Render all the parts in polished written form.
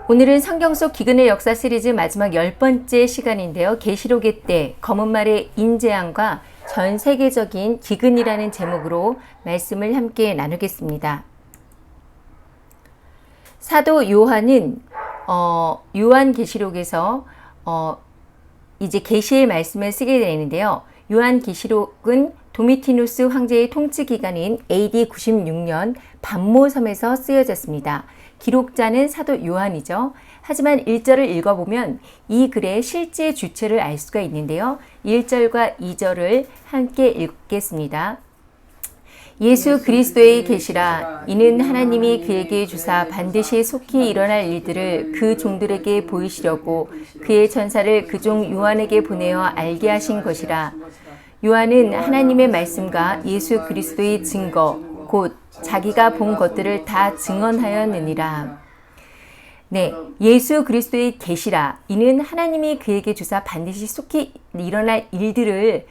오늘은 성경 속 기근의 역사 시리즈 마지막 10번째 시간인데요. 계시록의 때 검은 말의 인재앙과 전 세계적인 기근이라는 제목으로 말씀을 함께 나누겠습니다. 사도 요한은 요한계시록에서 이제 계시의 말씀을 쓰게 되는데요. 요한계시록은 도미티누스 황제의 통치 기간인 AD 96년 반모섬에서 쓰여졌습니다. 기록자는 사도 요한이죠. 하지만 1절을 읽어보면 이 글의 실제 주체를 알 수가 있는데요. 1절과 2절을 함께 읽겠습니다. 예수 그리스도의 계시라. 이는 하나님이 그에게 주사 반드시 속히 일어날 일들을 그 종들에게 보이시려고 그의 전사를 그 종 요한에게 보내어 알게 하신 것이라. 요한은 하나님의 말씀과 예수 그리스도의 증거 곧 자기가 본 것들을 다 증언하였느니라. 네, 예수 그리스도의 계시라. 이는 하나님이 그에게 주사 반드시 속히 일어날 일들을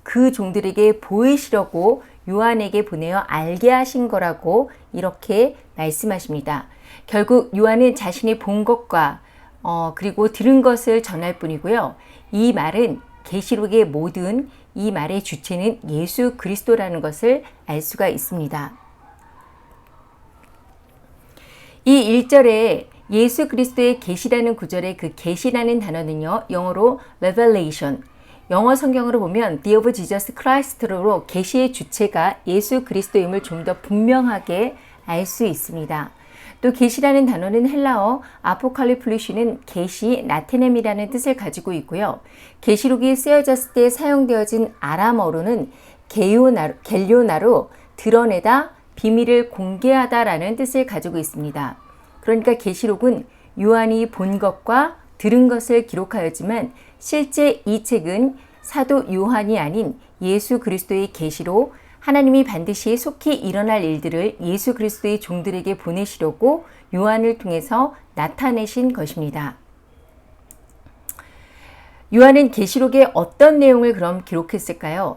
그 종들에게 보이시려고 요한에게 보내어 알게 하신 거라고 이렇게 말씀하십니다. 결국 요한은 자신이 본 것과 그리고 들은 것을 전할 뿐이고요. 이 말은 계시록의 모든 이 말의 주체는 예수 그리스도라는 것을 알 수가 있습니다. 이 1절에 예수 그리스도의 계시라는 구절의 그 계시라는 단어는요. 영어로 revelation, 영어 성경으로 보면 The of Jesus Christ로 계시의 주체가 예수 그리스도임을 좀 더 분명하게 알 수 있습니다. 또 계시라는 단어는 헬라어 아포칼리플리시는 계시, 나테넴이라는 뜻을 가지고 있고요. 계시록이 쓰여졌을 때 사용되어진 아람어로는 겔료나로 드러내다, 비밀을 공개하다라는 뜻을 가지고 있습니다. 그러니까 계시록은 요한이 본 것과 들은 것을 기록하였지만 실제 이 책은 사도 요한이 아닌 예수 그리스도의 계시로 하나님이 반드시 속히 일어날 일들을 예수 그리스도의 종들에게 보내시려고 요한을 통해서 나타내신 것입니다. 요한은 계시록에 어떤 내용을 그럼 기록했을까요?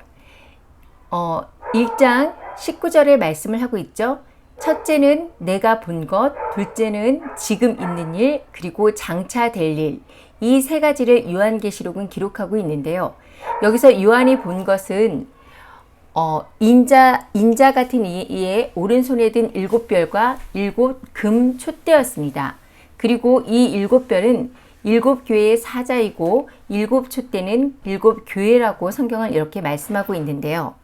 1장 19절의 말씀을 하고 있죠. 첫째는 내가 본 것, 둘째는 지금 있는 일, 그리고 장차 될 일. 이 세 가지를 요한계시록은 기록하고 있는데요. 여기서 요한이 본 것은 인자 같은 이의 오른손에 든 7별과 7금 촛대였습니다. 그리고 이 7별은 7교회의 사자이고 7촛대는 7교회라고 성경은 이렇게 말씀하고 있는데요.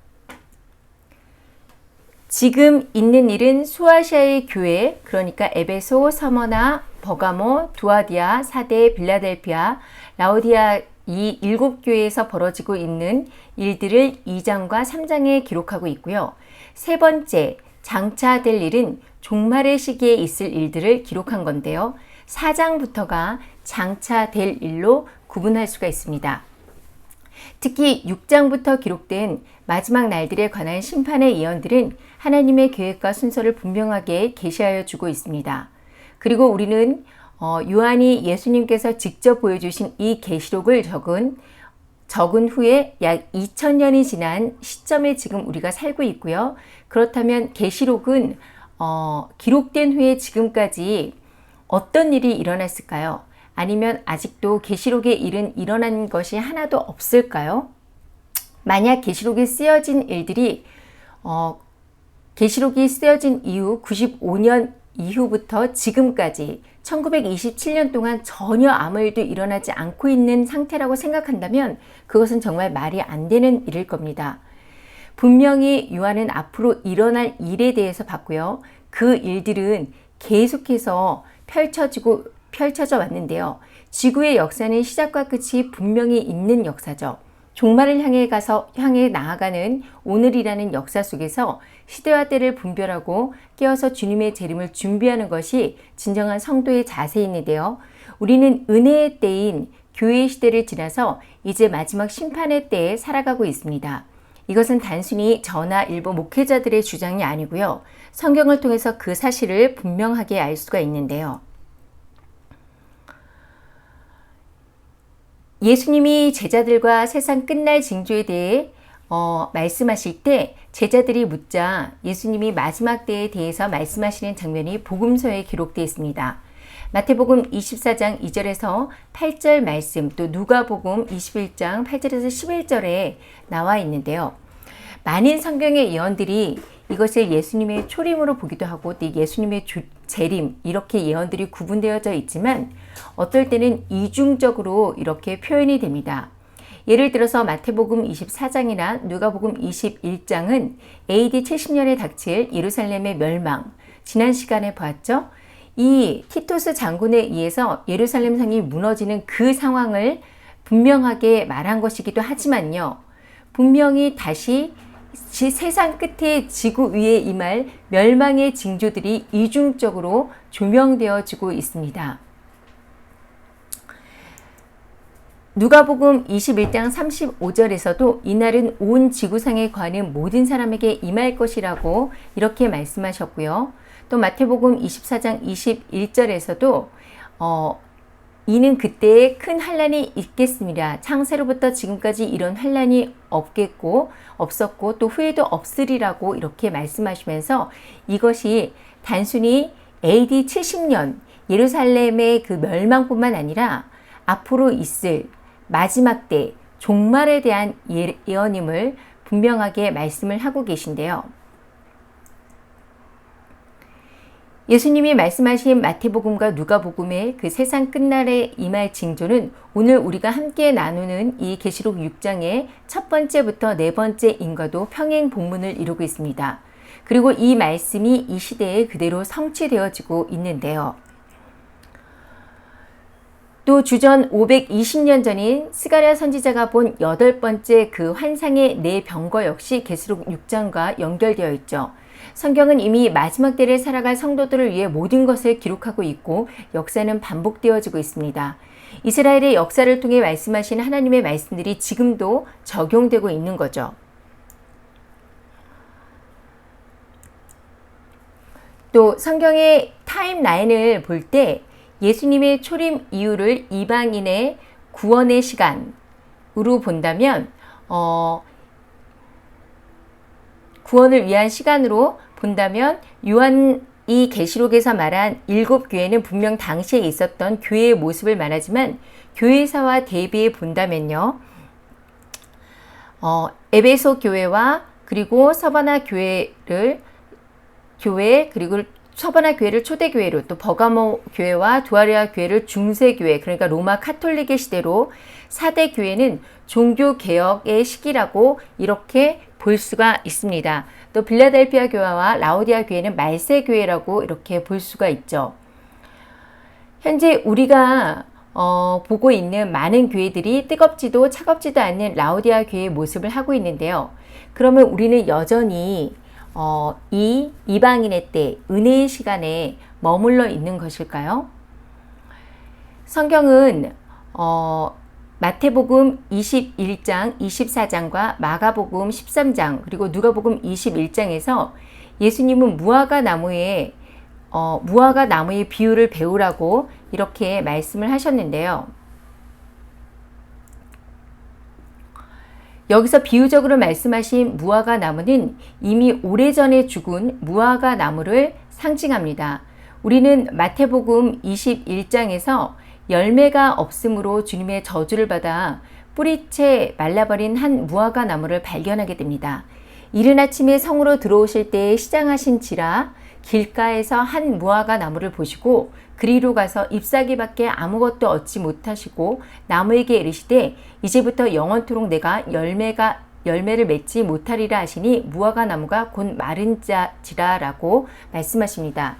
지금 있는 일은 수아시아의 교회, 그러니까 에베소, 서머나, 버가모, 두아디아, 사데, 빌라델피아, 라오디아 이 7교회에서 벌어지고 있는 일들을 2장과 3장에 기록하고 있고요. 세 번째, 장차 될 일은 종말의 시기에 있을 일들을 기록한 건데요. 4장부터가 장차 될 일로 구분할 수가 있습니다. 특히 6장부터 기록된 마지막 날들에 관한 심판의 예언들은 하나님의 계획과 순서를 분명하게 계시하여 주고 있습니다. 그리고 우리는 요한이 예수님께서 직접 보여주신 이 계시록을 적은 후에 약 2000년이 지난 시점에 지금 우리가 살고 있고요. 그렇다면 계시록은 기록된 후에 지금까지 어떤 일이 일어났을까요? 아니면 아직도 계시록의 일은 일어난 것이 하나도 없을까요? 만약 계시록에 쓰여진 일들이 계시록이 쓰여진 이후 95년 이후부터 지금까지 1927년 동안 전혀 아무 일도 일어나지 않고 있는 상태라고 생각한다면 그것은 정말 말이 안 되는 일일 겁니다. 분명히 요한은 앞으로 일어날 일에 대해서 봤고요. 그 일들은 계속해서 펼쳐져 왔는데요. 지구의 역사는 시작과 끝이 분명히 있는 역사죠. 종말을 향해 나아가는 오늘이라는 역사 속에서 시대와 때를 분별하고 깨어서 주님의 재림을 준비하는 것이 진정한 성도의 자세인데요. 우리는 은혜의 때인 교회의 시대를 지나서 이제 마지막 심판의 때에 살아가고 있습니다. 이것은 단순히 저나 일부 목회자들의 주장이 아니고요. 성경을 통해서 그 사실을 분명하게 알 수가 있는데요. 예수님이 제자들과 세상 끝날 징조에 대해 말씀하실 때 제자들이 묻자 예수님이 마지막 때에 대해서 말씀하시는 장면이 복음서에 기록되어 있습니다. 마태복음 24장 2절에서 8절 말씀, 또 누가복음 21장 8절에서 11절에 나와 있는데요. 많은 성경의 예언들이 이것을 예수님의 초림으로 보기도 하고 또 예수님의 재림 이렇게 예언들이 구분되어져 있지만 어떨 때는 이중적으로 이렇게 표현이 됩니다. 예를 들어서 마태복음 24장이나 누가복음 21장은 AD 70년에 닥칠 예루살렘의 멸망, 지난 시간에 보았죠. 이 티토스 장군에 의해서 예루살렘 성이 무너지는 그 상황을 분명하게 말한 것이기도 하지만요. 분명히 다시 세상 끝에 지구 위에 임할 멸망의 징조들이 이중적으로 조명되어지고 있습니다. 누가복음 21장 35절에서도 이날은 온 지구상에 거하는 모든 사람에게 임할 것이라고 이렇게 말씀하셨고요. 또 마태복음 24장 21절에서도 이는 그때에 큰 환란이 있겠습니다. 창세로부터 지금까지 이런 환란이 없었고 또 후에도 없으리라고 이렇게 말씀하시면서 이것이 단순히 AD 70년 예루살렘의 그 멸망뿐만 아니라 앞으로 있을 마지막 때 종말에 대한 예언임을 분명하게 말씀을 하고 계신데요. 예수님이 말씀하신 마태복음과 누가복음의 그 세상 끝날에 임할 징조는 오늘 우리가 함께 나누는 이 계시록 6장의 첫 번째부터 네 번째인과도 평행 본문을 이루고 있습니다. 그리고 이 말씀이 이 시대에 그대로 성취되어지고 있는데요. 또 주전 520년 전인 스가랴 선지자가 본 여덟 번째 그 환상의 네 병거 역시 계시록 6장과 연결되어 있죠. 성경은 이미 마지막 때를 살아갈 성도들을 위해 모든 것을 기록하고 있고 역사는 반복되어지고 있습니다. 이스라엘의 역사를 통해 말씀하신 하나님의 말씀들이 지금도 적용되고 있는 거죠. 또 성경의 타임라인을 볼 때 예수님의 초림 이후를 이방인의 구원의 시간으로 본다면 구원을 위한 시간으로 본다면 요한이 계시록에서 말한 7교회는 분명 당시에 있었던 교회의 모습을 말하지만 교회사와 대비해 본다면요. 에베소 교회와 그리고 서바나 교회를 서바나 교회를 초대교회로 또 버가모 교회와 두아리아 교회를 중세교회 그러니까 로마 카톨릭의 시대로 4대 교회는 종교개혁의 시기라고 이렇게 볼 수가 있습니다. 또 빌라델피아 교회와 라오디아 교회는 말세 교회라고 이렇게 볼 수가 있죠. 현재 우리가 보고 있는 많은 교회들이 뜨겁지도 차갑지도 않는 라오디아 교회의 모습을 하고 있는데요. 그러면 우리는 여전히 이 이방인의 때 은혜의 시간에 머물러 있는 것일까요? 성경은 마태복음 21장, 24장과 마가복음 13장 그리고 누가복음 21장에서 예수님은 무화과 나무의 비유를 배우라고 이렇게 말씀을 하셨는데요. 여기서 비유적으로 말씀하신 무화과 나무는 이미 오래전에 죽은 무화과 나무를 상징합니다. 우리는 마태복음 21장에서 열매가 없으므로 주님의 저주를 받아 뿌리채 말라버린 한 무화과 나무를 발견하게 됩니다. 이른 아침에 성으로 들어오실 때에 시장하신지라 길가에서 한 무화과 나무를 보시고 그리로 가서 잎사귀밖에 아무것도 얻지 못하시고 나무에게 이르시되 이제부터 영원토록 내가 열매를 맺지 못하리라 하시니 무화과 나무가 곧 마른 자지라라고 말씀하십니다.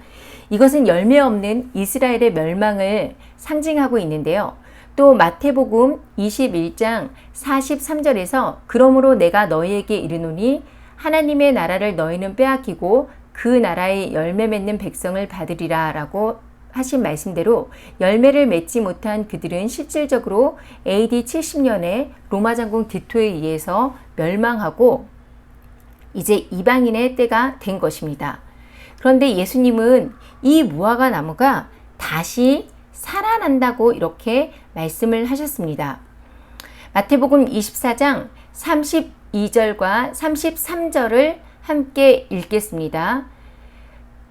이것은 열매 없는 이스라엘의 멸망을 상징하고 있는데요. 또 마태복음 21장 43절에서 그러므로 내가 너희에게 이르노니 하나님의 나라를 너희는 빼앗기고 그 나라의 열매 맺는 백성을 받으리라 라고 하신 말씀대로 열매를 맺지 못한 그들은 실질적으로 AD 70년에 로마 장군 디토에 의해서 멸망하고 이제 이방인의 때가 된 것입니다. 그런데 예수님은 이 무화과 나무가 다시 살아난다고 이렇게 말씀을 하셨습니다. 마태복음 24장 32절과 33절을 함께 읽겠습니다.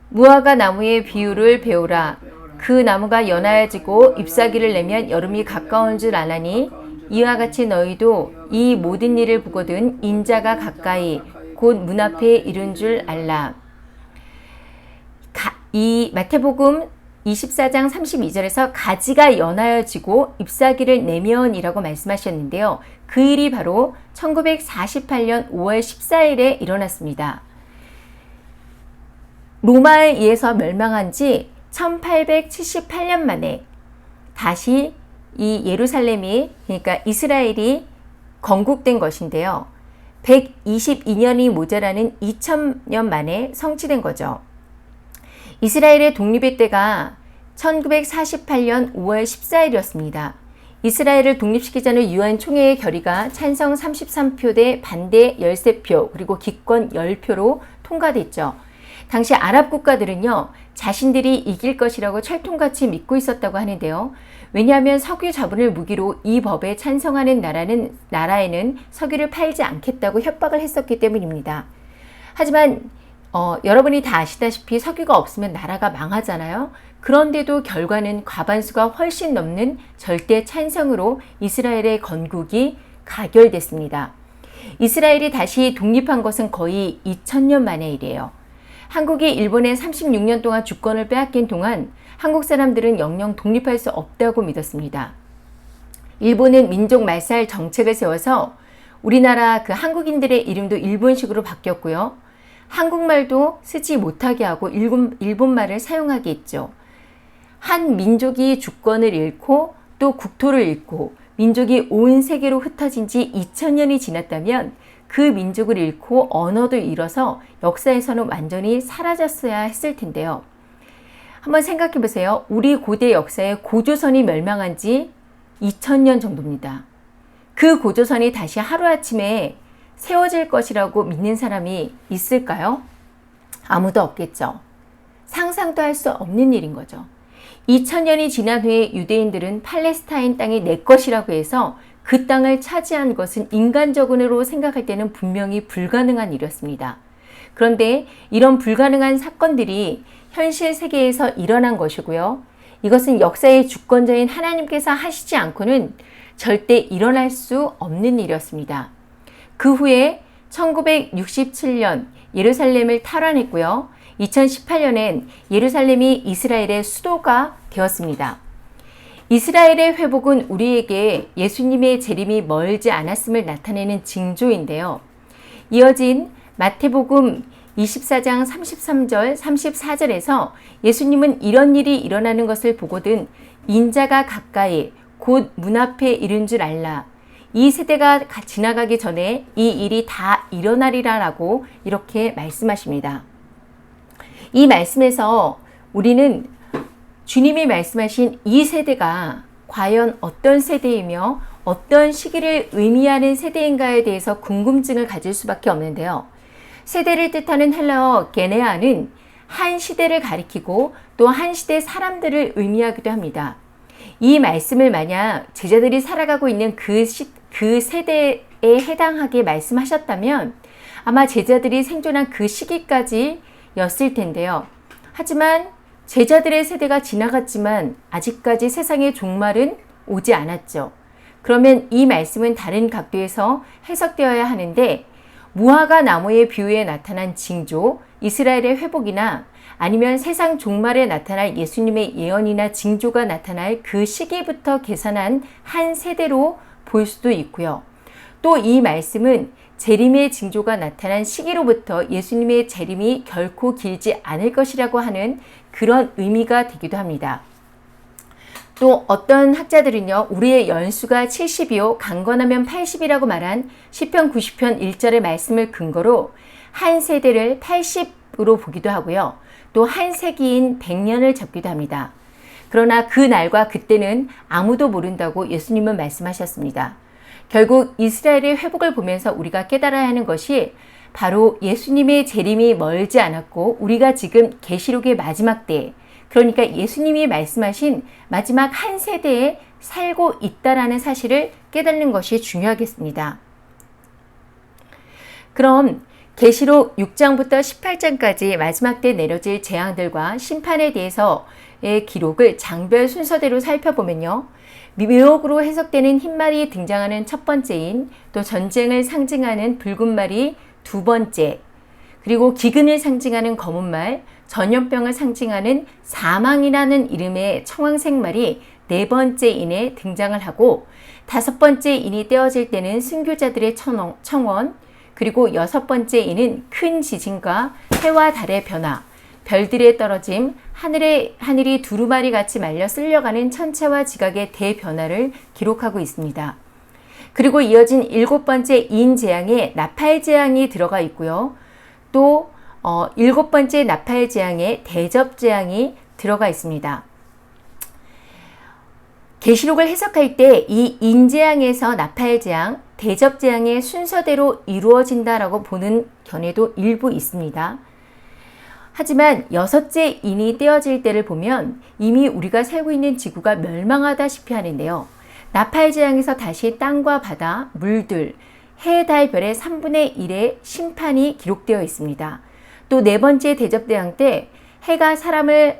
무화과 나무의 비유를 배우라. 그 그 나무가 연하여지고 잎사귀를 내면 여름이 가까운 줄 아나니 이와 같이 너희도 이 모든 일을 보거든 인자가 가까이 곧 문 앞에 이른 줄 알라. 이 마태복음 24장 32절에서 가지가 연하여지고 잎사귀를 내면이라고 말씀하셨는데요. 그 일이 바로 1948년 5월 14일에 일어났습니다. 로마에 의해서 멸망한 지 1878년 만에 다시 이 예루살렘이, 그러니까 이스라엘이 건국된 것인데요. 122년이 모자라는 2000년 만에 성취된 거죠. 이스라엘의 독립의 때가 1948년 5월 14일이었습니다. 이스라엘을 독립시키자는 유엔 총회의 결의가 찬성 33표 대 반대 13표 그리고 기권 10표로 통과됐죠. 당시 아랍 국가들은요, 자신들이 이길 것이라고 철통같이 믿고 있었다고 하는데요. 왜냐하면 석유 자본을 무기로 이 법에 찬성하는 나라에는 석유를 팔지 않겠다고 협박을 했었기 때문입니다. 하지만 여러분이 다 아시다시피 석유가 없으면 나라가 망하잖아요. 그런데도 결과는 과반수가 훨씬 넘는 절대 찬성으로 이스라엘의 건국이 가결됐습니다. 이스라엘이 다시 독립한 것은 거의 2000년 만의 일이에요. 한국이 일본에 36년 동안 주권을 빼앗긴 동안 한국 사람들은 영영 독립할 수 없다고 믿었습니다. 일본은 민족 말살 정책을 세워서 우리나라 그 한국인들의 이름도 일본식으로 바뀌었고요. 한국말도 쓰지 못하게 하고 일본말을 사용하게 했죠. 한 민족이 주권을 잃고 또 국토를 잃고 민족이 온 세계로 흩어진 지 2000년이 지났다면 그 민족을 잃고 언어도 잃어서 역사에서는 완전히 사라졌어야 했을 텐데요. 한번 생각해 보세요. 우리 고대 역사에 고조선이 멸망한 지 2000년 정도입니다. 그 고조선이 다시 하루아침에 세워질 것이라고 믿는 사람이 있을까요? 아무도 없겠죠. 상상도 할 수 없는 일인 거죠. 2000년이 지난 후에 유대인들은 팔레스타인 땅이 내 것이라고 해서 그 땅을 차지한 것은 인간적으로 생각할 때는 분명히 불가능한 일이었습니다. 그런데 이런 불가능한 사건들이 현실 세계에서 일어난 것이고요. 이것은 역사의 주권자인 하나님께서 하시지 않고는 절대 일어날 수 없는 일이었습니다. 그 후에 1967년 예루살렘을 탈환했고요. 2018년엔 예루살렘이 이스라엘의 수도가 되었습니다. 이스라엘의 회복은 우리에게 예수님의 재림이 멀지 않았음을 나타내는 징조인데요. 이어진 마태복음 24장 33절, 34절에서 예수님은 이런 일이 일어나는 것을 보거든 인자가 가까이 곧 문 앞에 이른 줄 알라. 이 세대가 지나가기 전에 이 일이 다 일어나리라라고 이렇게 말씀하십니다. 이 말씀에서 우리는 주님이 말씀하신 이 세대가 과연 어떤 세대이며 어떤 시기를 의미하는 세대인가에 대해서 궁금증을 가질 수밖에 없는데요. 세대를 뜻하는 헬라어 게네아는 한 시대를 가리키고 또 한 시대 사람들을 의미하기도 합니다. 이 말씀을 만약 제자들이 살아가고 있는 그 세대에 해당하게 말씀하셨다면 아마 제자들이 생존한 그 시기까지였을 텐데요. 하지만 제자들의 세대가 지나갔지만 아직까지 세상의 종말은 오지 않았죠. 그러면 이 말씀은 다른 각도에서 해석되어야 하는데 무화과 나무의 비유에 나타난 징조, 이스라엘의 회복이나 아니면 세상 종말에 나타날 예수님의 예언이나 징조가 나타날 그 시기부터 계산한 한 세대로 볼 수도 있고요. 또 이 말씀은 재림의 징조가 나타난 시기로부터 예수님의 재림이 결코 길지 않을 것이라고 하는 그런 의미가 되기도 합니다. 또 어떤 학자들은요, 우리의 연수가 70이요 강건하면 80이라고 말한 시편 90편 1절의 말씀을 근거로 한 세대를 80으로 보기도 하고요. 또 한 세기인 100년을 잡기도 합니다. 그러나 그 날과 그때는 아무도 모른다고 예수님은 말씀하셨습니다. 결국 이스라엘의 회복을 보면서 우리가 깨달아야 하는 것이 바로 예수님의 재림이 멀지 않았고 우리가 지금 계시록의 마지막 때, 그러니까 예수님이 말씀하신 마지막 한 세대에 살고 있다라는 사실을 깨닫는 것이 중요하겠습니다. 그럼 계시록 6장부터 18장까지 마지막 때 내려질 재앙들과 심판에 대해서의 기록을 장별 순서대로 살펴보면요. 묘역으로 해석되는 흰말이 등장하는 첫 번째인, 또 전쟁을 상징하는 붉은 말이 두 번째, 그리고 기근을 상징하는 검은 말, 전염병을 상징하는 사망이라는 이름의 청황색 말이 네 번째 인에 등장을 하고, 다섯 번째 인이 떼어질 때는 순교자들의 청원, 그리고 여섯 번째 인은 큰 지진과 해와 달의 변화, 별들의 떨어짐, 하늘이 두루마리 같이 말려 쓸려가는 천체와 지각의 대변화를 기록하고 있습니다. 그리고 이어진 일곱 번째 인 재앙에 나팔 재앙이 들어가 있고요. 또 일곱 번째 나팔 재앙에 대접 재앙이 들어가 있습니다. 계시록을 해석할 때 이 인재앙에서 나팔재앙, 대접재앙의 순서대로 이루어진다라고 보는 견해도 일부 있습니다. 하지만 여섯째 인이 떼어질 때를 보면 이미 우리가 살고 있는 지구가 멸망하다시피 하는데요. 나팔재앙에서 다시 땅과 바다, 물들, 해, 달, 별의 3분의 1의 심판이 기록되어 있습니다. 또 네 번째 대접재앙 때 해가 사람을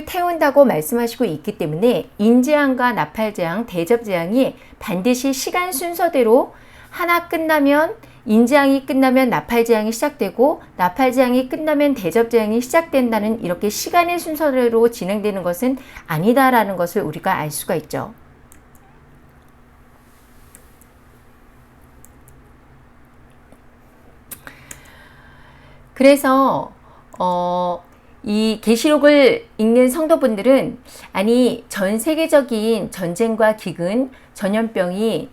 태운다고 말씀하시고 있기 때문에 인재앙과 나팔재앙, 대접재앙이 반드시 시간 순서대로 하나 끝나면 인재앙이 끝나면 나팔재앙이 시작되고 나팔재앙이 끝나면 대접재앙이 시작된다는 이렇게 시간의 순서대로 진행되는 것은 아니다라는 것을 우리가 알 수가 있죠. 그래서 이 계시록을 읽는 성도분들은 아니 전 세계적인 전쟁과 기근, 전염병이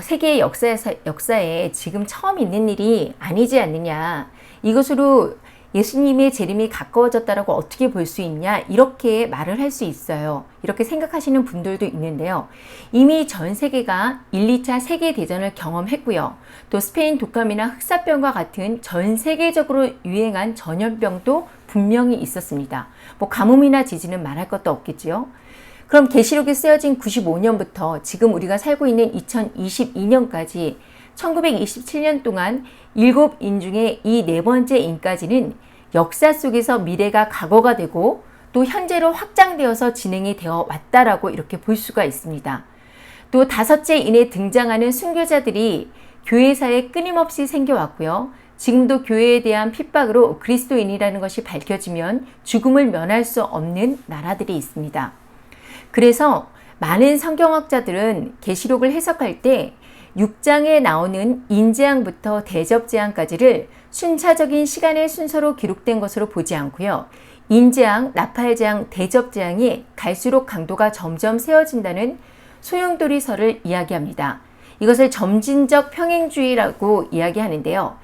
세계의 역사에 지금 처음 있는 일이 아니지 않느냐. 이것으로 예수님의 재림이 가까워졌다라고 어떻게 볼 수 있냐. 이렇게 말을 할 수 있어요. 이렇게 생각하시는 분들도 있는데요. 이미 전 세계가 1, 2차 세계대전을 경험했고요. 또 스페인 독감이나 흑사병과 같은 전 세계적으로 유행한 전염병도 분명히 있었습니다. 뭐 가뭄이나 지진은 말할 것도 없겠지요. 그럼 계시록에 쓰여진 95년부터 지금 우리가 살고 있는 2022년까지 1927년 동안 7인 중에 이 네 번째 인까지는 역사 속에서 미래가 과거가 되고 또 현재로 확장되어서 진행이 되어 왔다라고 이렇게 볼 수가 있습니다. 또 다섯째 인에 등장하는 순교자들이 교회사에 끊임없이 생겨왔고요. 지금도 교회에 대한 핍박으로 그리스도인이라는 것이 밝혀지면 죽음을 면할 수 없는 나라들이 있습니다. 그래서 많은 성경학자들은 계시록을 해석할 때 6장에 나오는 인재앙부터 대접재앙까지를 순차적인 시간의 순서로 기록된 것으로 보지 않고요. 인재앙, 나팔재앙, 대접재앙이 갈수록 강도가 점점 세워진다는 소용돌이설을 이야기합니다. 이것을 점진적 평행주의라고 이야기하는데요.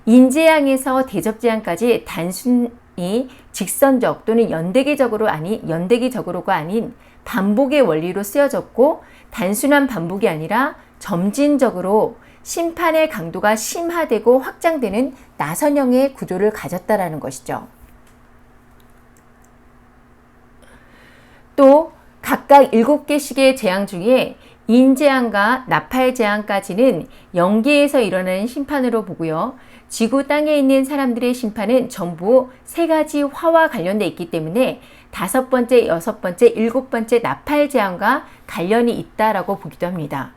인재앙에서 대접재앙까지 단순히 직선적 또는 연대기적으로가 아닌 반복의 원리로 쓰여졌고 단순한 반복이 아니라 점진적으로 심판의 강도가 심화되고 확장되는 나선형의 구조를 가졌다라는 것이죠. 또 각각 7개씩의 재앙 중에 인재앙과 나팔재앙까지는 영계에서 일어나는 심판으로 보고요. 지구 땅에 있는 사람들의 심판은 전부 3가지 화와 관련되어 있기 때문에 5번째, 6번째, 7번째 나팔재앙과 관련이 있다라고 보기도 합니다.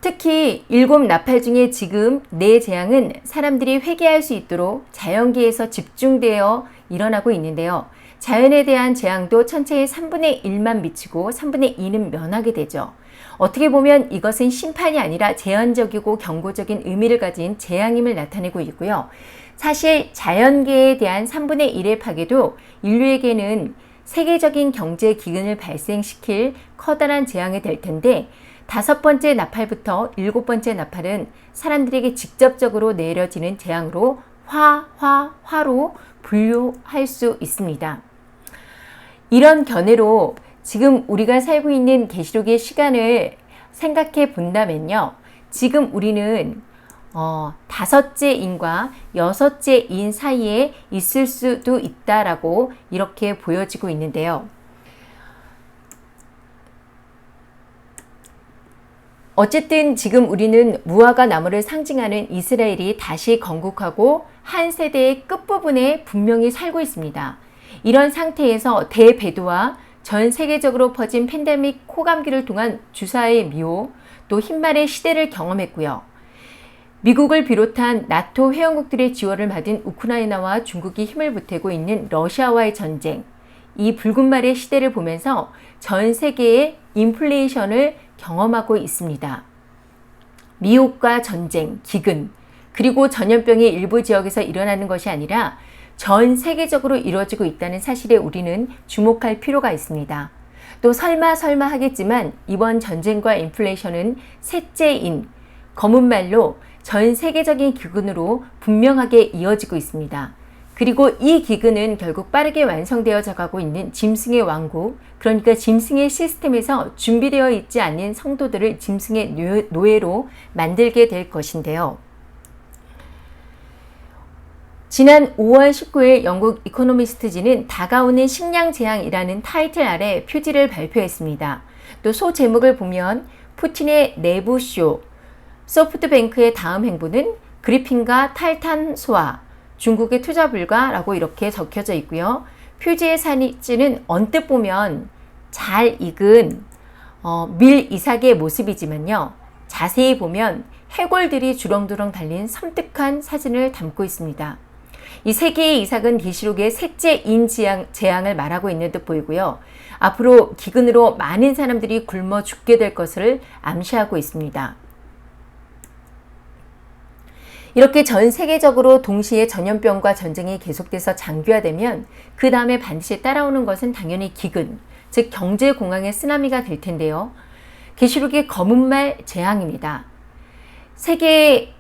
특히 7 나팔 중에 지금 4 재앙은 사람들이 회개할 수 있도록 자연계에서 집중되어 일어나고 있는데요. 자연에 대한 재앙도 천체의 3분의 1만 미치고 3분의 2는 면하게 되죠. 어떻게 보면 이것은 심판이 아니라 제한적이고 경고적인 의미를 가진 재앙임을 나타내고 있고요. 사실 자연계에 대한 3분의 1의 파괴도 인류에게는 세계적인 경제 기근을 발생시킬 커다란 재앙이 될 텐데 5번째 나팔부터 7번째 나팔은 사람들에게 직접적으로 내려지는 재앙으로 화로 분류할 수 있습니다. 이런 견해로 지금 우리가 살고 있는 계시록의 시간을 생각해 본다면요. 지금 우리는 5째 인과 6째 인 사이에 있을 수도 있다라고 이렇게 보여지고 있는데요. 어쨌든 지금 우리는 무화과 나무를 상징하는 이스라엘이 다시 건국하고 한 세대의 끝부분에 분명히 살고 있습니다. 이런 상태에서 대배도와 전 세계적으로 퍼진 팬데믹 코감기를 통한 주사의 미호, 또 흰말의 시대를 경험했고요. 미국을 비롯한 나토 회원국들의 지원을 받은 우크라이나와 중국이 힘을 보태고 있는 러시아와의 전쟁, 이 붉은 말의 시대를 보면서 전 세계의 인플레이션을 경험하고 있습니다. 미혹과 전쟁, 기근, 그리고 전염병이 일부 지역에서 일어나는 것이 아니라 전 세계적으로 이루어지고 있다는 사실에 우리는 주목할 필요가 있습니다. 또 설마 하겠지만 이번 전쟁과 인플레이션은 셋째인 검은 말로 전 세계적인 기근으로 분명하게 이어지고 있습니다. 그리고 이 기근은 결국 빠르게 완성되어져 가고 있는 짐승의 왕국, 그러니까 짐승의 시스템에서 준비되어 있지 않은 성도들을 짐승의 노예로 만들게 될 것인데요. 지난 5월 19일 영국 이코노미스트지는 다가오는 식량 재앙이라는 타이틀 아래 표지를 발표했습니다. 또 소제목을 보면 푸틴의 내부쇼, 소프트뱅크의 다음 행보는 그리핀과 탈탄소화, 중국의 투자 불가라고 이렇게 적혀져 있고요. 표지의 사진은 언뜻 보면 잘 익은 밀 이삭의 모습이지만요. 자세히 보면 해골들이 주렁주렁 달린 섬뜩한 사진을 담고 있습니다. 이 세 개의 이삭은 계시록의 셋째 재앙을 말하고 있는 듯 보이고요. 앞으로 기근으로 많은 사람들이 굶어 죽게 될 것을 암시하고 있습니다. 이렇게 전 세계적으로 동시에 전염병과 전쟁이 계속돼서 장기화되면 그 다음에 반드시 따라오는 것은 당연히 기근, 즉 경제공황의 쓰나미가 될 텐데요. 계시록의 검은 말 재앙입니다. 세계의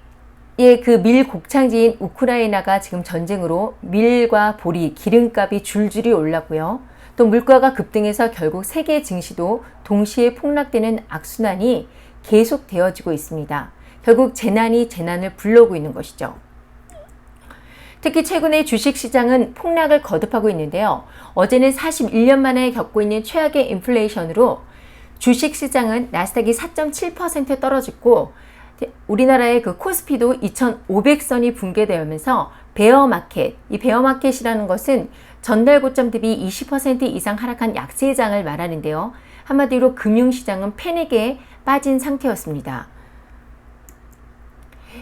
그 밀 곡창지인 우크라이나가 지금 전쟁으로 밀과 보리, 기름값이 줄줄이 올랐고요. 또 물가가 급등해서 결국 세계 증시도 동시에 폭락되는 악순환이 계속되어지고 있습니다. 결국 재난이 재난을 불러오고 있는 것이죠. 특히 최근에 주식시장은 폭락을 거듭하고 있는데요. 어제는 41년 만에 겪고 있는 최악의 인플레이션으로 주식시장은 나스닥이 4.7% 떨어졌고 우리나라의 그 코스피도 2,500선이 붕괴되면서 베어마켓, 이 베어마켓이라는 것은 전달 고점 대비 20% 이상 하락한 약세장을 말하는데요. 한마디로 금융시장은 패닉에 빠진 상태였습니다.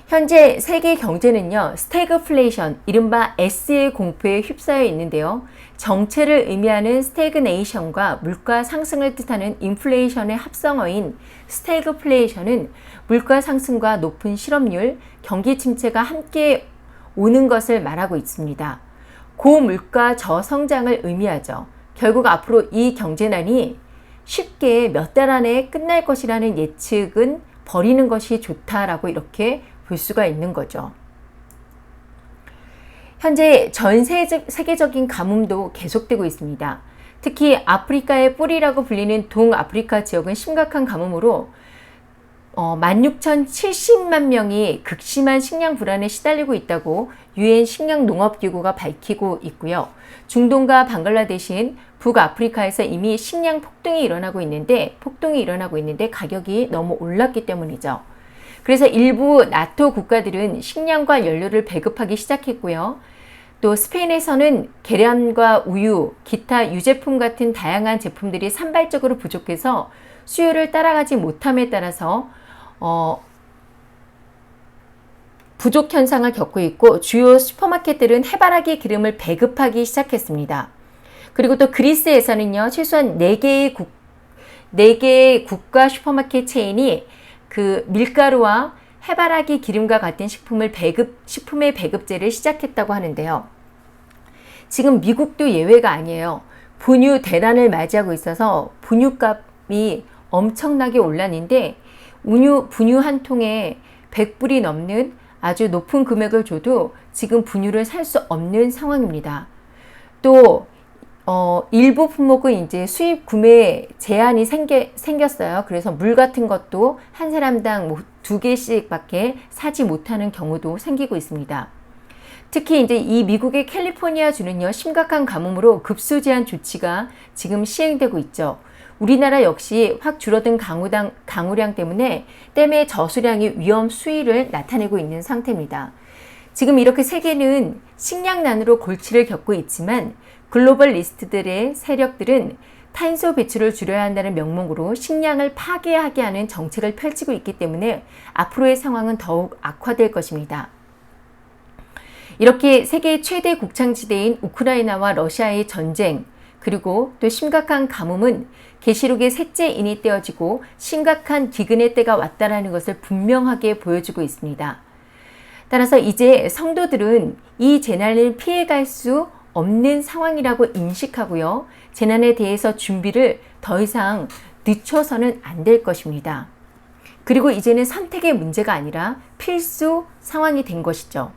현재 세계 경제는요, 스태그플레이션, 이른바 S의 공포에 휩싸여 있는데요. 정체를 의미하는 스태그네이션과 물가 상승을 뜻하는 인플레이션의 합성어인 스태그플레이션은 물가 상승과 높은 실업률, 경기 침체가 함께 오는 것을 말하고 있습니다. 고물가 저성장을 의미하죠. 결국 앞으로 이 경제난이 쉽게 몇 달 안에 끝날 것이라는 예측은 버리는 것이 좋다라고 이렇게 볼 수가 있는 거죠. 현재 전 세계적인 가뭄도 계속되고 있습니다. 특히 아프리카의 뿌리라고 불리는 동아프리카 지역은 심각한 가뭄으로 16,070만 명이 극심한 식량 불안에 시달리고 있다고 유엔 식량농업기구가 밝히고 있고요. 중동과 방글라데시는 북아프리카에서 이미 식량 폭등이 일어나고 있는데 가격이 너무 올랐기 때문이죠. 그래서 일부 나토 국가들은 식량과 연료를 배급하기 시작했고요. 또 스페인에서는 계란과 우유, 기타 유제품 같은 다양한 제품들이 산발적으로 부족해서 수요를 따라가지 못함에 따라서 부족 현상을 겪고 있고 주요 슈퍼마켓들은 해바라기 기름을 배급하기 시작했습니다. 그리고 또 그리스에서는요, 최소한 4개의 국가 슈퍼마켓 체인이 그 밀가루와 해바라기 기름과 같은 식품의 배급제를 시작했다고 하는데요. 지금 미국도 예외가 아니에요. 분유 대란을 맞이하고 있어서 분유값이 엄청나게 올랐는데 분유 한 통에 100불이 넘는 아주 높은 금액을 줘도 지금 분유를 살 수 없는 상황입니다. 또 일부 품목은 이제 수입 구매 제한이 생겼어요. 그래서 물 같은 것도 한 사람당 2개씩밖에 사지 못하는 경우도 생기고 있습니다. 특히 이제 이 미국의 캘리포니아 주는요, 심각한 가뭄으로 급수 제한 조치가 지금 시행되고 있죠. 우리나라 역시 확 줄어든 강우량 때문에 댐의 저수량이 위험 수위를 나타내고 있는 상태입니다. 지금 이렇게 세계는 식량난으로 골치를 겪고 있지만 글로벌 리스트들의 세력들은 탄소 배출을 줄여야 한다는 명목으로 식량을 파괴하게 하는 정책을 펼치고 있기 때문에 앞으로의 상황은 더욱 악화될 것입니다. 이렇게 세계 최대 곡창지대인 우크라이나와 러시아의 전쟁, 그리고 또 심각한 가뭄은 계시록의 셋째 인이 떼어지고 심각한 기근의 때가 왔다라는 것을 분명하게 보여주고 있습니다. 따라서 이제 성도들은 이 재난을 피해갈 수 없는 상황이라고 인식하고요. 재난에 대해서 준비를 더 이상 늦춰서는 안 될 것입니다. 그리고 이제는 선택의 문제가 아니라 필수 상황이 된 것이죠.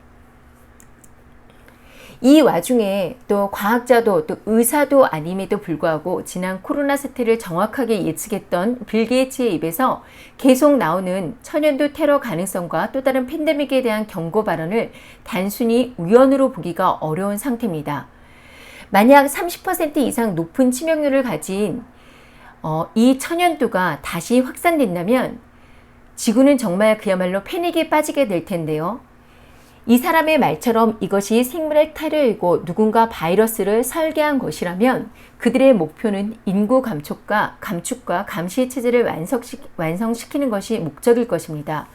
이 와중에 또 과학자도 또 의사도 아님에도 불구하고 지난 코로나 사태를 정확하게 예측했던 빌 게이츠의 입에서 계속 나오는 천연두 테러 가능성과 또 다른 팬데믹에 대한 경고 발언을 단순히 우연으로 보기가 어려운 상태입니다. 만약 30% 이상 높은 치명률을 가진 이 천연두가 다시 확산된다면 지구는 정말 그야말로 패닉에 빠지게 될 텐데요. 이 사람의 말처럼 이것이 생물의 테러이고 누군가 바이러스를 설계한 것이라면 그들의 목표는 인구 감축과 감시 체제를 완성시키는 것이 목적일 것입니다.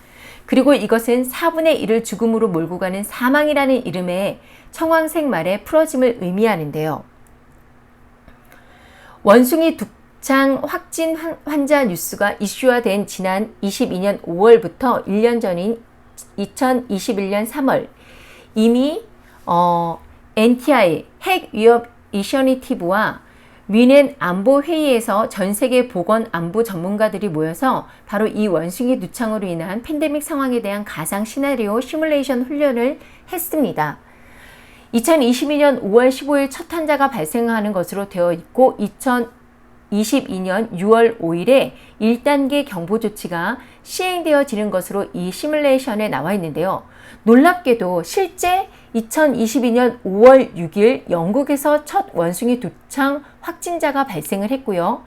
그리고 이것은 4분의 1을 죽음으로 몰고 가는 사망이라는 이름의 청황색 말의 풀어짐을 의미하는데요. 원숭이 독창 확진 환자 뉴스가 이슈화된 지난 22년 5월부터 1년 전인 2021년 3월 이미 NTI 핵위협 이셔니티브와 뮌헨 안보회의에서 전 세계 보건 안보 전문가들이 모여서 바로 이 원숭이 두창으로 인한 팬데믹 상황에 대한 가상 시나리오 시뮬레이션 훈련을 했습니다. 2022년 5월 15일 첫 환자가 발생하는 것으로 되어 있고 2022년 6월 5일에 1단계 경보 조치가 시행되어지는 것으로 이 시뮬레이션에 나와 있는데요. 놀랍게도 실제 2022년 5월 6일 영국에서 첫 원숭이 두창 확진자가 발생을 했고요.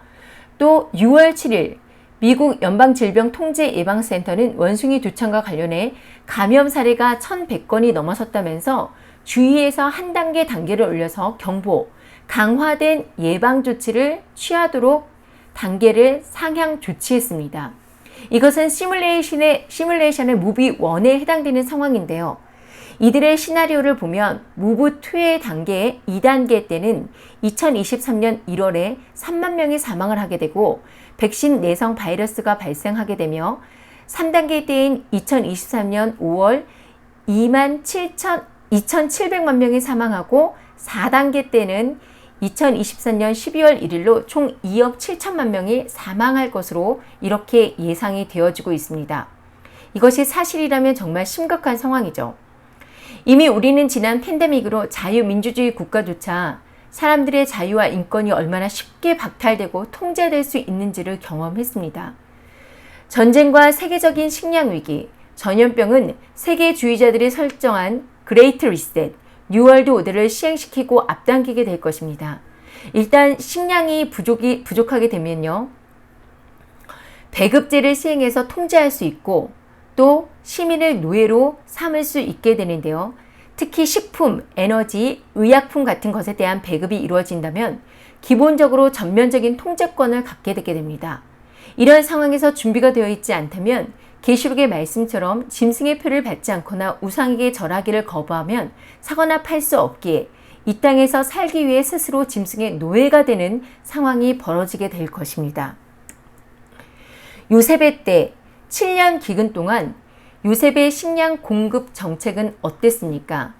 또 6월 7일 미국 연방질병통제예방센터는 원숭이 두창과 관련해 감염 사례가 1,100건이 넘어섰다면서 주의에서 한 단계를 올려서 경보, 강화된 예방 조치를 취하도록 단계를 상향 조치했습니다. 이것은 시뮬레이션의 무비 1에 해당되는 상황인데요. 이들의 시나리오를 보면 무브 2의 단계 2단계 때는 2023년 1월에 3만 명이 사망을 하게 되고 백신 내성 바이러스가 발생하게 되며 3단계 때인 2023년 5월 2,700만 명이 사망하고 4단계 때는 2024년 12월 1일로 총 2억 7천만 명이 사망할 것으로 이렇게 예상이 되어지고 있습니다. 이것이 사실이라면 정말 심각한 상황이죠. 이미 우리는 지난 팬데믹으로 자유민주주의 국가조차 사람들의 자유와 인권이 얼마나 쉽게 박탈되고 통제될 수 있는지를 경험했습니다. 전쟁과 세계적인 식량 위기, 전염병은 세계주의자들이 설정한 그레이트 리셋, 뉴월드 오더를 시행시키고 앞당기게 될 것입니다. 일단 식량이 부족하게 되면요. 배급제를 시행해서 통제할 수 있고 또 시민을 노예로 삼을 수 있게 되는데요. 특히 식품, 에너지, 의약품 같은 것에 대한 배급이 이루어진다면 기본적으로 전면적인 통제권을 갖게 되게 됩니다. 이런 상황에서 준비가 되어 있지 않다면 계시록의 말씀처럼 짐승의 표를 받지 않거나 우상에게 절하기를 거부하면 사거나 팔 수 없기에 이 땅에서 살기 위해 스스로 짐승의 노예가 되는 상황이 벌어지게 될 것입니다. 요셉의 때 7년 기근 동안 요셉의 식량 공급 정책은 어땠습니까?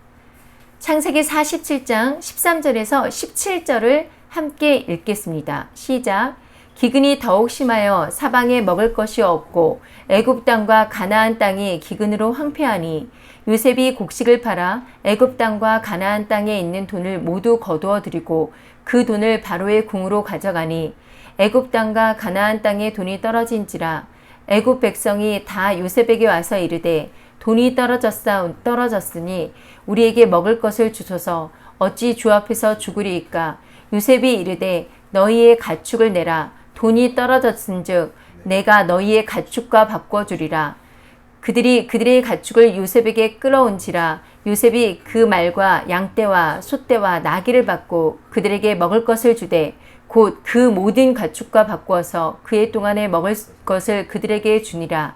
창세기 47장 13절에서 17절을 함께 읽겠습니다. 시작. 기근이 더욱 심하여 사방에 먹을 것이 없고 애굽 땅과 가나안 땅이 기근으로 황폐하니 요셉이 곡식을 팔아 애굽 땅과 가나안 땅에 있는 돈을 모두 거두어 들이고 그 돈을 바로의 궁으로 가져가니 애굽 땅과 가나안 땅에 돈이 떨어진지라 애굽 백성이 다 요셉에게 와서 이르되 돈이 떨어졌으니 우리에게 먹을 것을 주소서 어찌 주 앞에서 죽으리이까. 요셉이 이르되 너희의 가축을 내라. 돈이 떨어졌은즉 내가 너희의 가축과 바꿔주리라. 그들이 그들의 가축을 요셉에게 끌어온지라. 요셉이 그 말과 양떼와 소떼와 나귀를 받고 그들에게 먹을 것을 주되 곧 그 모든 가축과 바꾸어서 그의 동안에 먹을 것을 그들에게 주니라.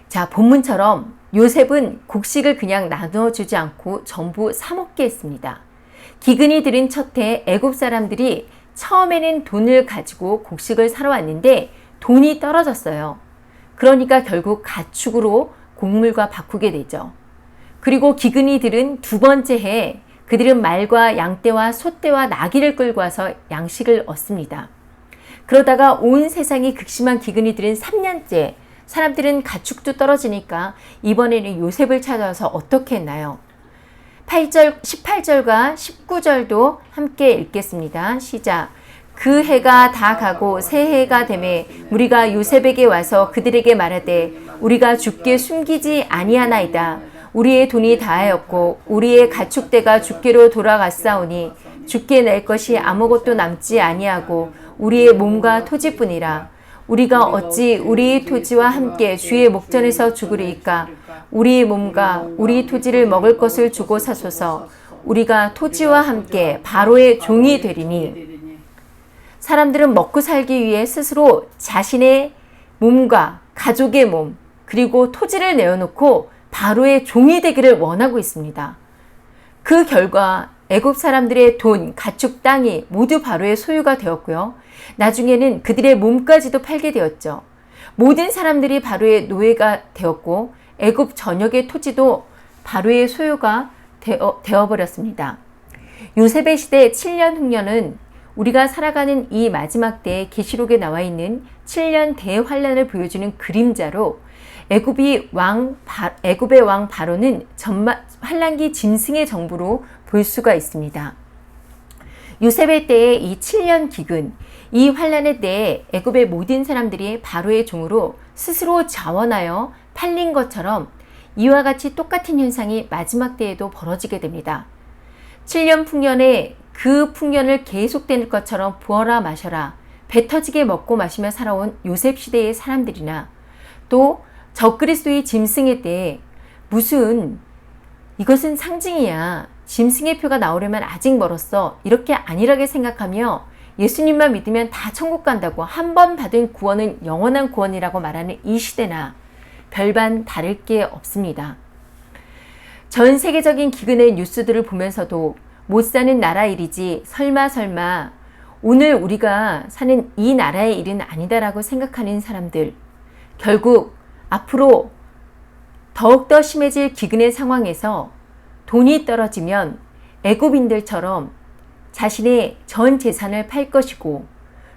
자, 본문처럼 요셉은 곡식을 그냥 나눠주지 않고 전부 사먹게 했습니다. 기근이 들은 첫해 애굽 사람들이 처음에는 돈을 가지고 곡식을 사러 왔는데 돈이 떨어졌어요. 그러니까 결국 가축으로 곡물과 바꾸게 되죠. 그리고 기근이 들은 두 번째 해에 그들은 말과 양떼와 소떼와 나귀를 끌고 와서 양식을 얻습니다. 그러다가 온 세상이 극심한 기근이 들은 3년째 사람들은 가축도 떨어지니까 이번에는 요셉을 찾아서 어떻게 했나요? 18절과 19절도 함께 읽겠습니다. 시작. 그 해가 다 가고 새 해가 되매 우리가 요셉에게 와서 그들에게 말하되 우리가 주께 숨기지 아니하나이다. 우리의 돈이 다하였고 우리의 가축대가 주께로 돌아갔사오니 주께 낼 것이 아무것도 남지 아니하고 우리의 몸과 토지뿐이라. 우리가 어찌 우리의 토지와 함께 주의 목전에서 죽으리이까. 우리의 몸과 우리 토지를 먹을 것을 주고 사소서. 우리가 토지와 함께 바로의 종이 되리니. 사람들은 먹고 살기 위해 스스로 자신의 몸과 가족의 몸 그리고 토지를 내어놓고 바로의 종이 되기를 원하고 있습니다. 그 결과 애굽 사람들의 돈, 가축, 땅이 모두 바로의 소유가 되었고요. 나중에는 그들의 몸까지도 팔게 되었죠. 모든 사람들이 바로의 노예가 되었고 애굽 전역의 토지도 바로의 소유가 되어버렸습니다. 요셉의 시대 7년 흉년은 우리가 살아가는 이 마지막 때에 계시록에 나와 있는 7년 대환란을 보여주는 그림자로 애굽의 왕 바로는 환란기 짐승의 정부로 볼 수가 있습니다. 요셉의 때의 이 7년 기근, 이 환란의 때에 애굽의 모든 사람들이 바로의 종으로 스스로 자원하여 팔린 것처럼 이와 같이 똑같은 현상이 마지막 때에도 벌어지게 됩니다. 7년 풍년에 그 풍년을 계속되는 것처럼 부어라 마셔라 배 터지게 먹고 마시며 살아온 요셉 시대의 사람들이나 또 적그리스도의 짐승의 때에 무슨 이것은 상징이야. 짐승의 표가 나오려면 아직 멀었어. 이렇게 안일하게 생각하며 예수님만 믿으면 다 천국 간다고 한 번 받은 구원은 영원한 구원이라고 말하는 이 시대나 별반 다를 게 없습니다. 전 세계적인 기근의 뉴스들을 보면서도 못 사는 나라 일이지 설마 오늘 우리가 사는 이 나라의 일은 아니다라고 생각하는 사람들, 결국 앞으로 더욱더 심해질 기근의 상황에서 돈이 떨어지면 애굽인들처럼 자신의 전 재산을 팔 것이고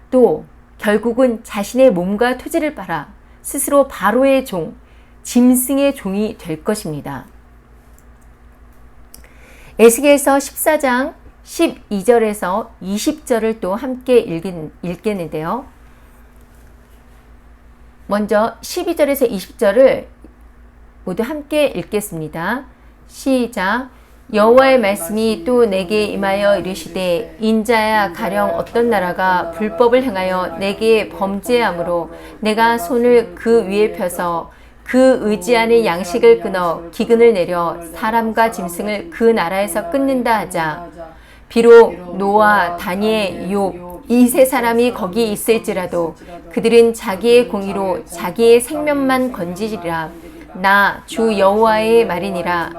또 결국은 자신의 몸과 토지를 팔아 스스로 바로의 종, 짐승의 종이 될 것입니다. 에스겔서 14장 12절에서 20절을 또 함께 읽겠는데요. 먼저 12절에서 20절을 모두 함께 읽겠습니다. 시작. 여호와의 말씀이 또 내게 임하여 이르시되 인자야 가령 어떤 나라가 불법을 행하여 내게 범죄함으로 내가 손을 그 위에 펴서 그 의지하는 양식을 끊어 기근을 내려 사람과 짐승을 그 나라에서 끊는다 하자. 비록 노아, 다니엘, 욥 이 세 사람이 거기 있을지라도 그들은 자기의 공의로 자기의 생명만 건지리라. 나 주 여호와의 말이니라.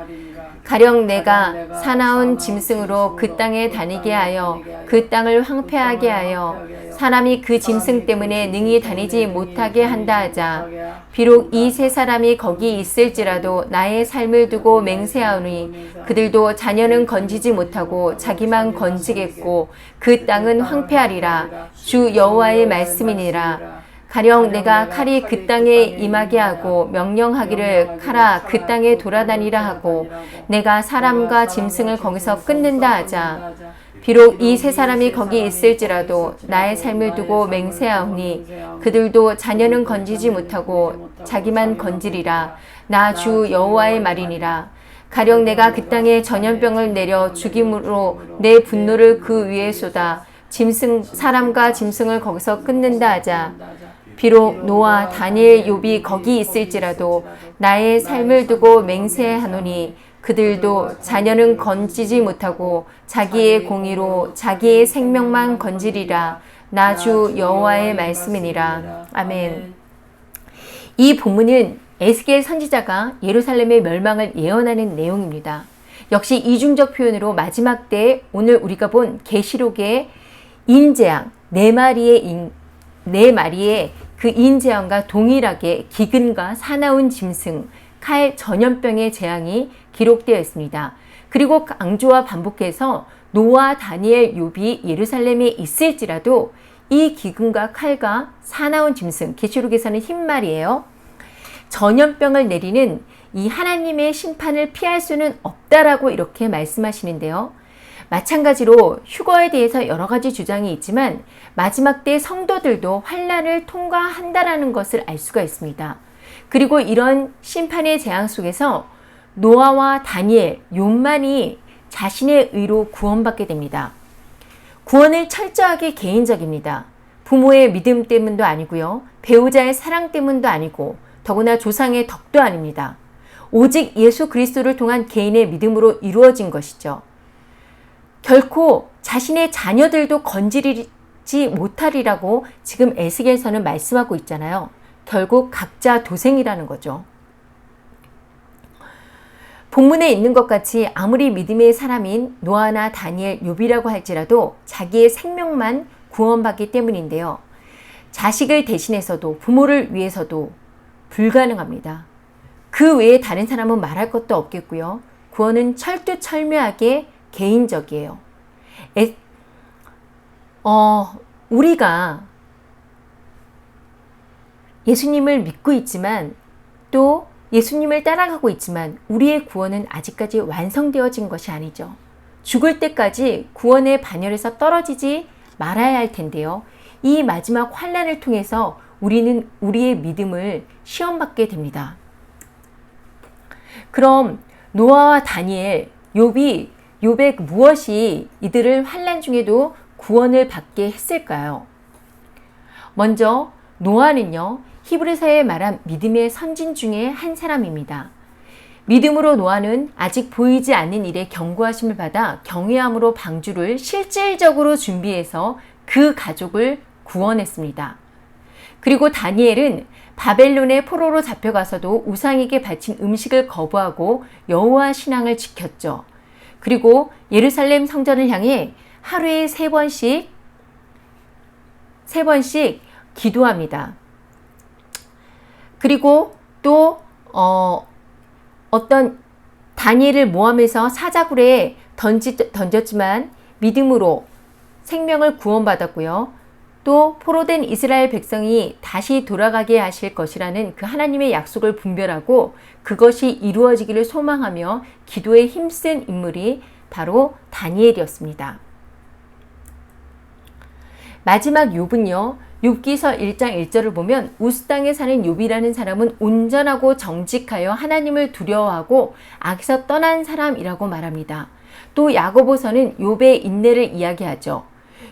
가령 내가 사나운 짐승으로 그 땅에 다니게 하여 그 땅을 황폐하게 하여 사람이 그 짐승 때문에 능히 다니지 못하게 한다 하자. 비록 이 세 사람이 거기 있을지라도 나의 삶을 두고 맹세하오니 그들도 자녀는 건지지 못하고 자기만 건지겠고 그 땅은 황폐하리라. 주 여호와의 말씀이니라. 가령 내가 칼이 그 땅에 임하게 하고 명령하기를 칼아 그 땅에 돌아다니라 하고 내가 사람과 짐승을 거기서 끊는다 하자. 비록 이 세 사람이 거기 있을지라도 나의 삶을 두고 맹세하오니 그들도 자녀는 건지지 못하고 자기만 건지리라. 나 주 여호와의 말이니라. 가령 내가 그 땅에 전염병을 내려 죽임으로 내 분노를 그 위에 쏟아 사람과 짐승을 거기서 끊는다 하자. 비록 노아, 다니엘, 욥이 거기 있을지라도 나의 삶을 두고 맹세하노니 그들도 자녀는 건지지 못하고 자기의 공의로 자기의 생명만 건지리라. 나 주 여호와의 말씀이니라. 아멘. 이 본문은 에스겔 선지자가 예루살렘의 멸망을 예언하는 내용입니다. 역시 이중적 표현으로 마지막 때에 오늘 우리가 본 계시록의 인재앙, 네 마리의 그 인재앙과 동일하게 기근과 사나운 짐승, 칼, 전염병의 재앙이 기록되어 있습니다. 그리고 강조와 반복해서 노아, 다니엘, 욥이 예루살렘에 있을지라도 이 기근과 칼과 사나운 짐승, 계시록에서는 흰 말이에요. 전염병을 내리는 이 하나님의 심판을 피할 수는 없다라고 이렇게 말씀하시는데요. 마찬가지로 휴거에 대해서 여러 가지 주장이 있지만 마지막 때 성도들도 환난을 통과한다라는 것을 알 수가 있습니다. 그리고 이런 심판의 재앙 속에서 노아와 다니엘, 욥만이 자신의 의로 구원받게 됩니다. 구원은 철저하게 개인적입니다. 부모의 믿음 때문도 아니고요. 배우자의 사랑 때문도 아니고 더구나 조상의 덕도 아닙니다. 오직 예수 그리스도를 통한 개인의 믿음으로 이루어진 것이죠. 결코 자신의 자녀들도 건지리지 못하리라고 지금 에스겔서는 말씀하고 있잖아요. 결국 각자 도생이라는 거죠. 본문에 있는 것 같이 아무리 믿음의 사람인 노아나 다니엘, 욥이라고 할지라도 자기의 생명만 구원받기 때문인데요. 자식을 대신해서도 부모를 위해서도 불가능합니다. 그 외에 다른 사람은 말할 것도 없겠고요. 구원은 철두철미하게 개인적이에요. 우리가 예수님을 믿고 있지만 또 예수님을 따라가고 있지만 우리의 구원은 아직까지 완성되어진 것이 아니죠. 죽을 때까지 구원의 반열에서 떨어지지 말아야 할 텐데요. 이 마지막 환난을 통해서 우리는 우리의 믿음을 시험받게 됩니다. 그럼 노아와 다니엘, 욥의 무엇이 이들을 환난 중에도 구원을 받게 했을까요? 먼저 노아는요, 히브리서에 말한 믿음의 선진 중에 한 사람입니다. 믿음으로 노아는 아직 보이지 않는 일에 경고하심을 받아 경외함으로 방주를 실질적으로 준비해서 그 가족을 구원했습니다. 그리고 다니엘은 바벨론의 포로로 잡혀가서도 우상에게 바친 음식을 거부하고 여호와 신앙을 지켰죠. 그리고 예루살렘 성전을 향해 하루에 세 번씩 기도합니다. 그리고 또 어떤 다니엘을 모함해서 사자굴에 던졌지만 믿음으로 생명을 구원받았고요. 또 포로된 이스라엘 백성이 다시 돌아가게 하실 것이라는 그 하나님의 약속을 분별하고 그것이 이루어지기를 소망하며 기도에 힘쓴 인물이 바로 다니엘이었습니다. 마지막 욥은요. 욥기서 1장 1절을 보면 우스 땅에 사는 욥이라는 사람은 온전하고 정직하여 하나님을 두려워하고 악에서 떠난 사람이라고 말합니다. 또 야고보서는 욥의 인내를 이야기하죠.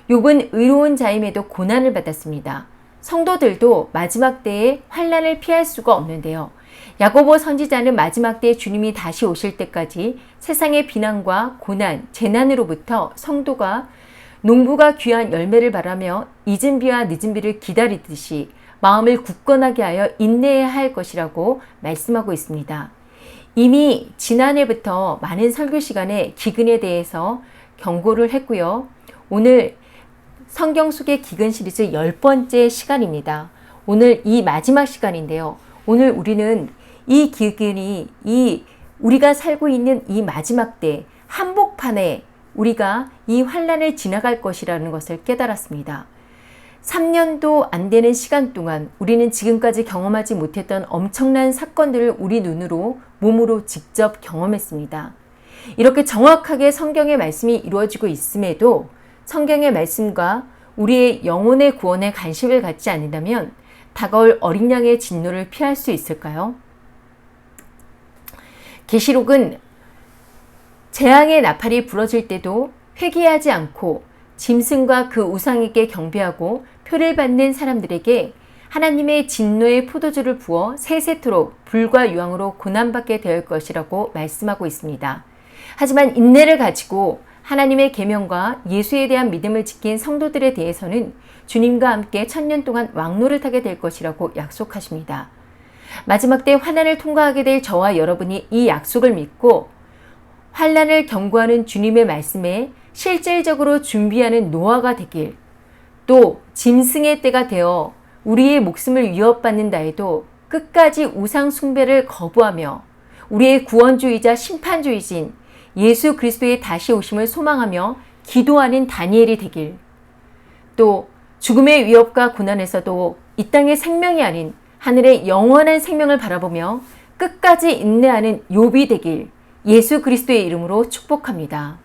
욥은 의로운 자임에도 고난을 받았습니다. 성도들도 마지막 때에 환난을 피할 수가 없는데요. 야고보 선지자는 마지막 때에 주님이 다시 오실 때까지 세상의 비난과 고난, 재난으로부터 성도가 농부가 귀한 열매를 바라며 잊은 비와 늦은 비를 기다리듯이 마음을 굳건하게 하여 인내해야 할 것이라고 말씀하고 있습니다. 이미 지난해부터 많은 설교 시간에 기근에 대해서 경고를 했고요. 오늘 성경 속의 기근 시리즈 10번째 시간입니다. 오늘 이 마지막 시간인데요. 오늘 우리는 이 기근이 우리가 살고 있는 이 마지막 때 한복판에 우리가 이 환난을 지나갈 것이라는 것을 깨달았습니다. 3년도 안 되는 시간 동안 우리는 지금까지 경험하지 못했던 엄청난 사건들을 우리 눈으로 몸으로 직접 경험했습니다. 이렇게 정확하게 성경의 말씀이 이루어지고 있음에도 성경의 말씀과 우리의 영혼의 구원에 관심을 갖지 않는다면 다가올 어린 양의 진노를 피할 수 있을까요? 계시록은 재앙의 나팔이 부러질 때도 회개하지 않고 짐승과 그 우상에게 경배하고 표를 받는 사람들에게 하나님의 진노의 포도주를 부어 세세토록 불과 유황으로 고난받게 될 것이라고 말씀하고 있습니다. 하지만 인내를 가지고 하나님의 계명과 예수에 대한 믿음을 지킨 성도들에 대해서는 주님과 함께 1000년 동안 왕노를 타게 될 것이라고 약속하십니다. 마지막 때 환난을 통과하게 될 저와 여러분이 이 약속을 믿고 환난을 경고하는 주님의 말씀에 실질적으로 준비하는 노아가 되길, 또 짐승의 때가 되어 우리의 목숨을 위협받는다 해도 끝까지 우상 숭배를 거부하며 우리의 구원주이자 심판주이신 예수 그리스도의 다시 오심을 소망하며 기도하는 다니엘이 되길, 또 죽음의 위협과 고난에서도 이 땅의 생명이 아닌 하늘의 영원한 생명을 바라보며 끝까지 인내하는 욥이 되길 예수 그리스도의 이름으로 축복합니다.